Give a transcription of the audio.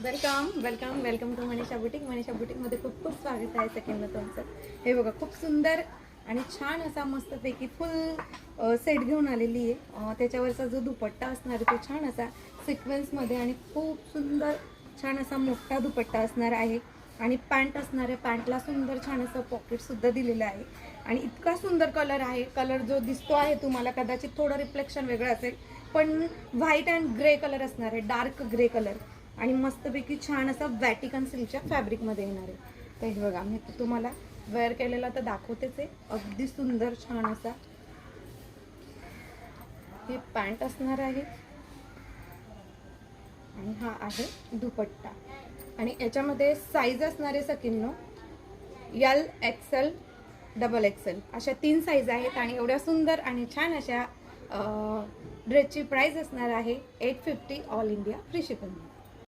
Welcome welcome welcome to Manisha boutique. Manisha बुटीकमध्ये खूप खूप स्वागत आहे सेकंडला तुमचं. हे बघा खूप सुंदर आणि छान असा मस्तपैकी फुल सेट घेऊन आलेली आहे. त्याच्यावरचा जो दुपट्टा असणार आहे तो छान असा सिक्वेन्समध्ये आणि खूप सुंदर छान असा मोठा दुपट्टा असणार आहे. आणि पॅन्ट असणार आहे. पॅन्टला सुंदर छान असं पॉकेटसुद्धा दिलेलं आहे. आणि इतका सुंदर कलर आहे. कलर जो दिसतो आहे तुम्हाला कदाचित थोडं रिफ्लेक्शन वेगळं असेल, पण व्हाईट अँड ग्रे कलर असणार आहे, डार्क ग्रे कलर. आणि मस्तपैकी छान असा वॅटिकन सिल्कच्या फॅब्रिकमध्ये येणार आहे. तर हे बघा मी तुम्हाला वेअर केलेला तर दाखवतेच आहे. अगदी सुंदर छान असा ही पॅन्ट असणार आहे आणि हा आहे दुपट्टा. आणि याच्यामध्ये साईज असणार आहे सकिन्नो एल एक्सेल डबल एक्सेल अशा 3 साईज आहेत. आणि एवढ्या सुंदर आणि छान अशा ड्रेसची प्राइस असणार आहे 850 ऑल इंडिया फ्री शिपिंग.